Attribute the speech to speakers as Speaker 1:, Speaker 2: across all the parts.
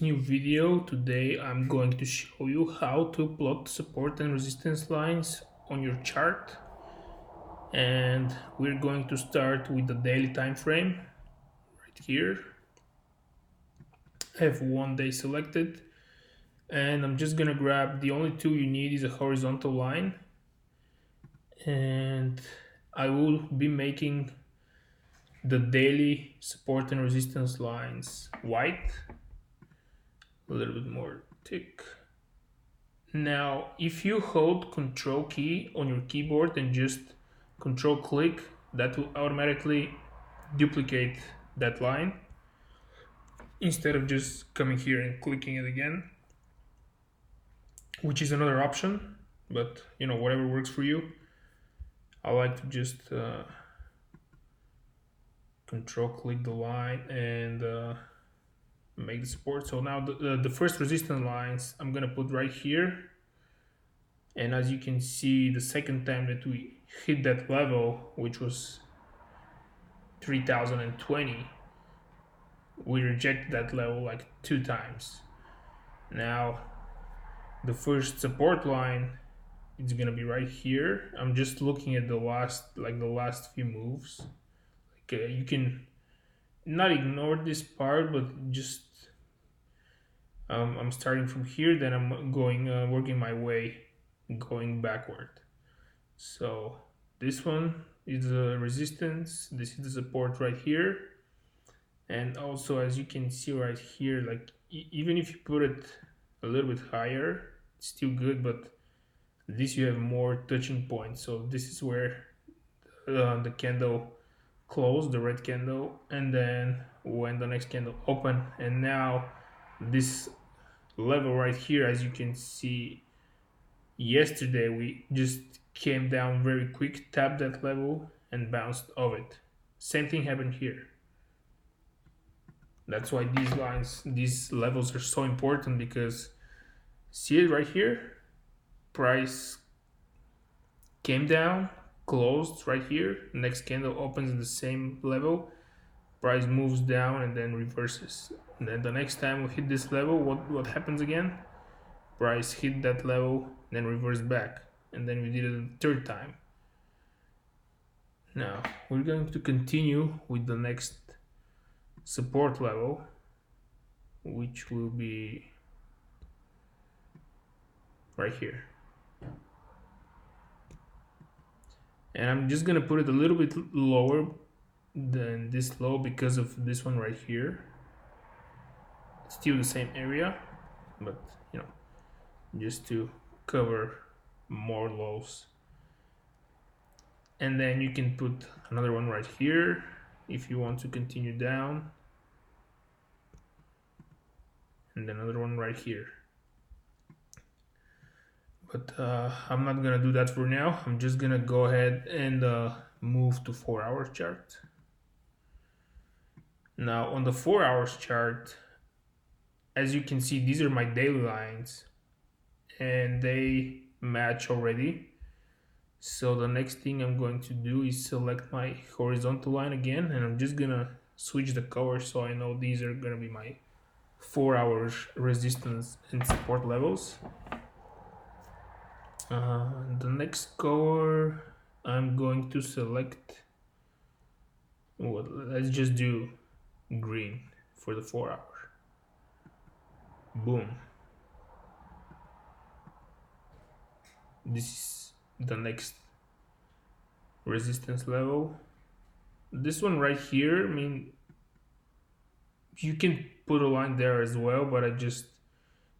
Speaker 1: New video. Today I'm going to show you how to plot support and resistance lines on your chart, and we're going to start with the daily time frame right here. I have 1 day selected, and I'm just gonna grab the only tool you need is a horizontal line, and I will be making the daily support and resistance lines white, a little bit more thick. Now, if you hold Control key on your keyboard and just Control click, that will automatically duplicate that line instead of just coming here and clicking it again, which is another option, but whatever works for you. I like to just Control click the line and make the support. So now the first resistance lines I'm gonna put right here. And as you can see, the second time that we hit that level, which was 3020, we rejected that level like 2 times. Now, the first support line is gonna be right here. I'm just looking at the last few moves. You can not ignore this part, but just I'm starting from here, then I'm going working my way going backward. So this one is the resistance, this is the support right here, and also as you can see right here, like even if you put it a little bit higher, it's still good, but this you have more touching points. So this is where the candle closed, the red candle, and then when the next candle open, and now this level right here, as you can see, yesterday we just came down very quick, tapped that level and bounced off it. Same thing happened here. That's why these levels are so important, because see it right here, price came down, closed right here, next candle opens in the same level, price moves down and then reverses. And then the next time we hit this level, what happens again? Price hit that level, then reverse back, and then we did it a third time. Now we're going to continue with the next support level, which will be right here, and I'm just gonna put it a little bit lower than this low because of this one right here. It's still the same area, but just to cover more lows. And then you can put another one right here if you want to continue down, and then another one right here. But I'm not gonna do that for now. I'm just gonna go ahead and move to 4 hours chart. Now on the 4 hours chart, as you can see, these are my daily lines and they match already. So the next thing I'm going to do is select my horizontal line again, and I'm just gonna switch the color so I know these are gonna be my 4 hours resistance and support levels. The next color I'm going to select, well, let's just do green for the 4 hour. Boom. This is the next resistance level. This one right here, I mean, you can put a line there as well, but I just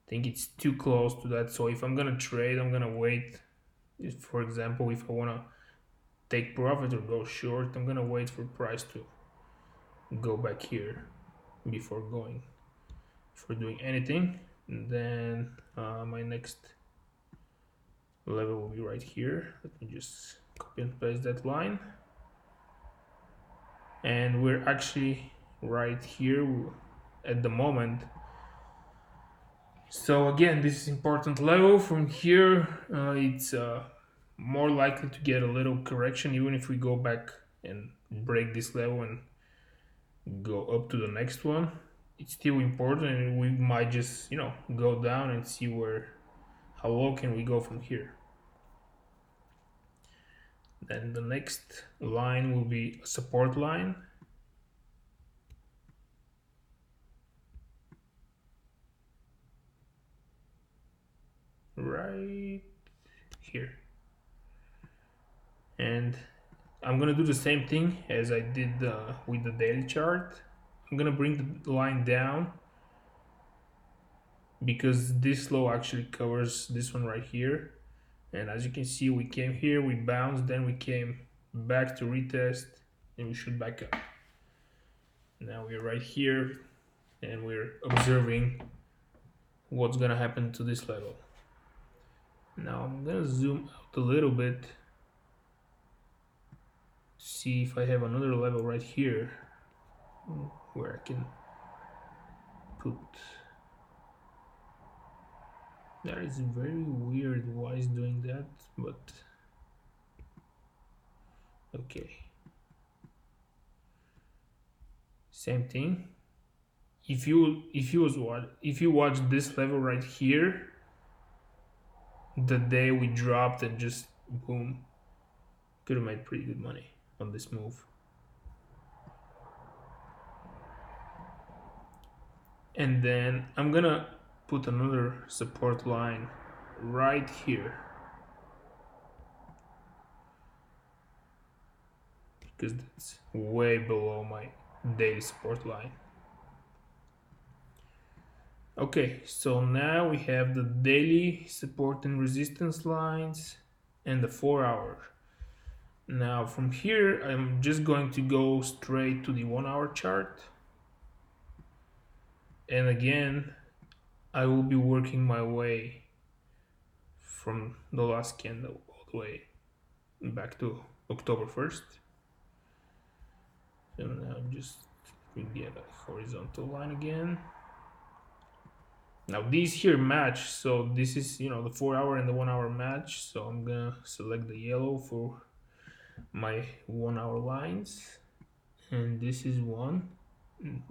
Speaker 1: think it's too close to that. So if I'm gonna trade, I'm gonna wait. For example, if I wanna take profit or go short, I'm gonna wait for price to go back here before doing anything. And then my next level will be right here. Let me just copy and paste that line, and we're actually right here at the moment. So again, this is important level. From here it's more likely to get a little correction, even if we go back and break this level and go up to the next one. it's still important, and we might just go down and see where how low can we go from here. Then the next line will be a support line. Right here. And I'm gonna do the same thing as I did with the daily chart. I'm gonna bring the line down because this low actually covers this one right here. And as you can see, we came here, we bounced, then we came back to retest, and we should back up. Now we're right here, and we're observing what's gonna happen to this level. Now I'm gonna zoom out a little bit to see if I have another level right here where I can put. That is very weird why it's doing that, but okay. Same thing. If you watch this level right here, the day we dropped and just boom, could have made pretty good money on this move. And then I'm gonna put another support line right here because that's way below my daily support line. Okay, so now we have the daily support and resistance lines and the 4-hour. Now from here, I'm just going to go straight to the 1-hour chart. And again, I will be working my way from the last candle all the way back to October 1st. So now just get a horizontal line again. Now these here match, so this is the 4-hour and the 1-hour match. So I'm gonna select the yellow for my 1-hour lines, and this is one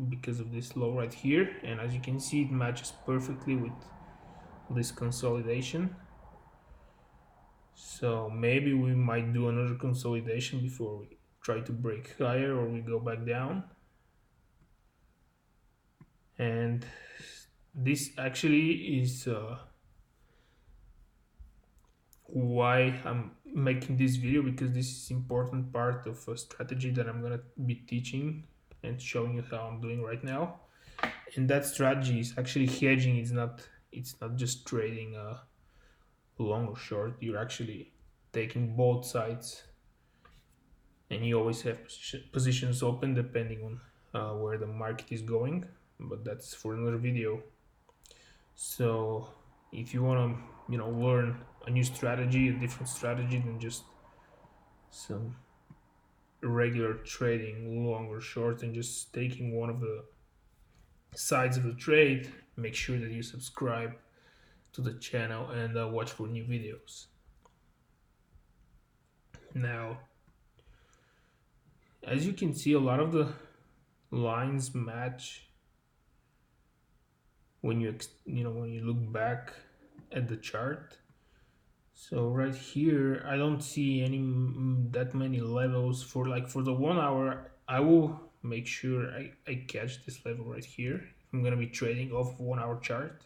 Speaker 1: because of this low right here, and as you can see, it matches perfectly with this consolidation. So maybe we might do another consolidation before we try to break higher or we go back down. And this actually is why I'm making this video, because this is important part of a strategy that I'm gonna be teaching and showing you how I'm doing right now. And that strategy is actually hedging. It's not just trading long or short. You're actually taking both sides, and you always have positions open depending on where the market is going, but that's for another video. So if you want to learn a new strategy, a different strategy than just some regular trading long or short and just taking one of the sides of the trade, make sure that you subscribe to the channel and watch for new videos. Now, as you can see, a lot of the lines match when you look back at the chart. So right here, I don't see that many levels for the 1-hour. I will make sure I catch this level right here. I'm gonna be trading off of 1-hour chart.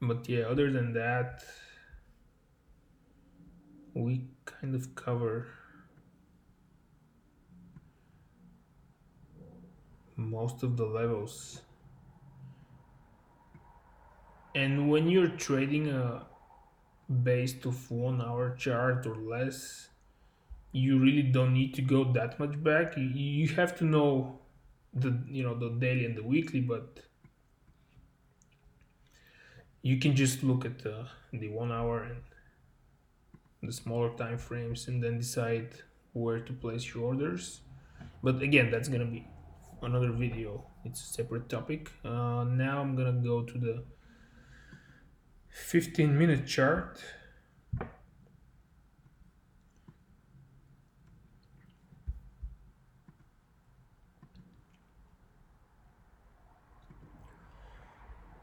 Speaker 1: But yeah, other than that, we kind of cover most of the levels. And when you're trading based off 1-hour chart or less, you really don't need to go that much back. You have to know the daily and the weekly, but you can just look at the 1-hour and the smaller time frames and then decide where to place your orders. But again, that's gonna be another video. It's a separate topic. Now I'm gonna go to the 15-minute chart.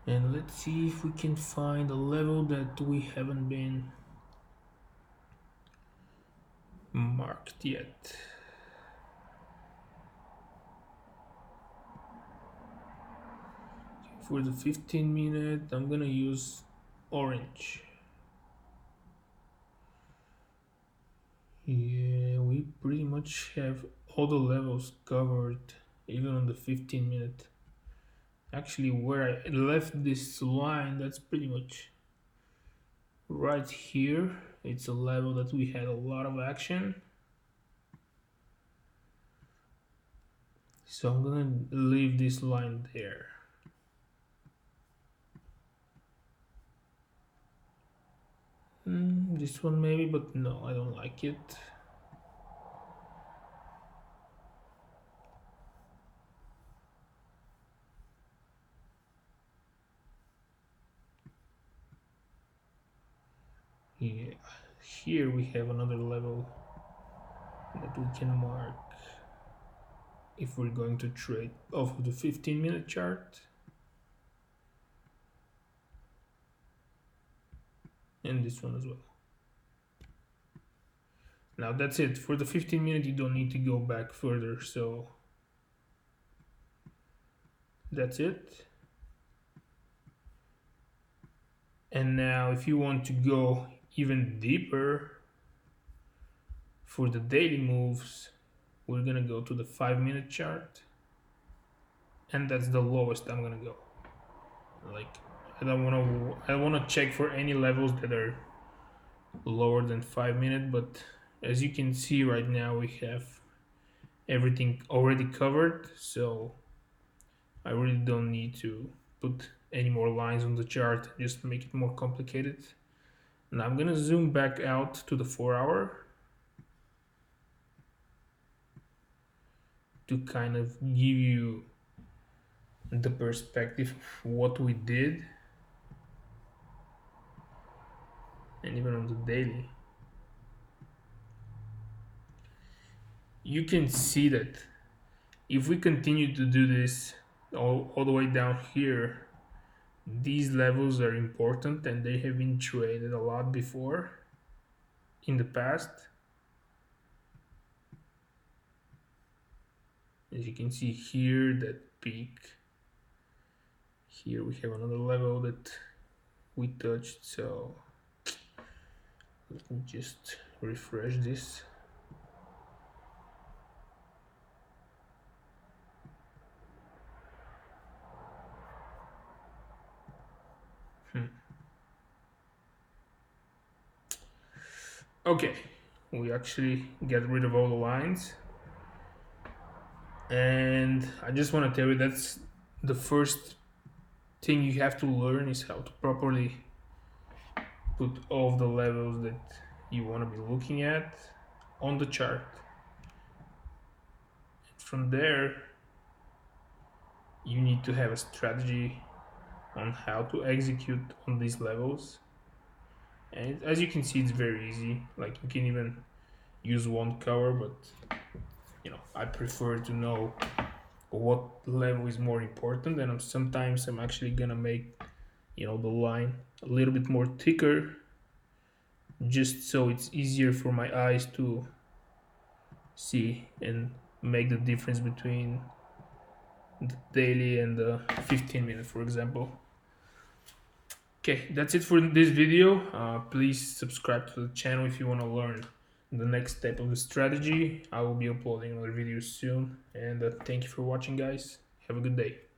Speaker 1: And let's see if we can find a level that we haven't been marked yet. For the 15-minute, I'm gonna use orange. Yeah, we pretty much have all the levels covered, even on the 15-minute. Actually, where I left this line, that's pretty much right here. It's a level that we had a lot of action. So I'm gonna leave this line there. This one maybe, but no, I don't like it. Yeah, here we have another level that we can mark if we're going to trade off of the 15-minute chart. And this one as well. Now that's it. For the 15-minute, you don't need to go back further, so that's it. And now if you want to go even deeper for the daily moves, we're gonna go to the 5-minute chart, and that's the lowest I'm gonna go. Like, I wanna check for any levels that are lower than 5-minute, but as you can see right now, we have everything already covered, so I really don't need to put any more lines on the chart, just make it more complicated. Now I'm gonna zoom back out to the 4-hour to kind of give you the perspective of what we did, and even on the daily. You can see that if we continue to do this all the way down here, these levels are important and they have been traded a lot before in the past. As you can see here, that peak. Here we have another level that we touched, so let me just refresh this. Okay, we actually get rid of all the lines. And I just want to tell you that's the first thing you have to learn is how to properly put all of the levels that you want to be looking at on the chart. And from there, you need to have a strategy on how to execute on these levels. And as you can see, it's very easy. Like, you can even use one cover, but I prefer to know what level is more important, and sometimes I'm actually gonna make the line a little bit more thicker, just so it's easier for my eyes to see and make the difference between the daily and the 15-minute, for example. Okay, that's it for this video. Please subscribe to the channel if you want to learn the next step of the strategy. I will be uploading another video soon, and thank you for watching, guys. Have a good day.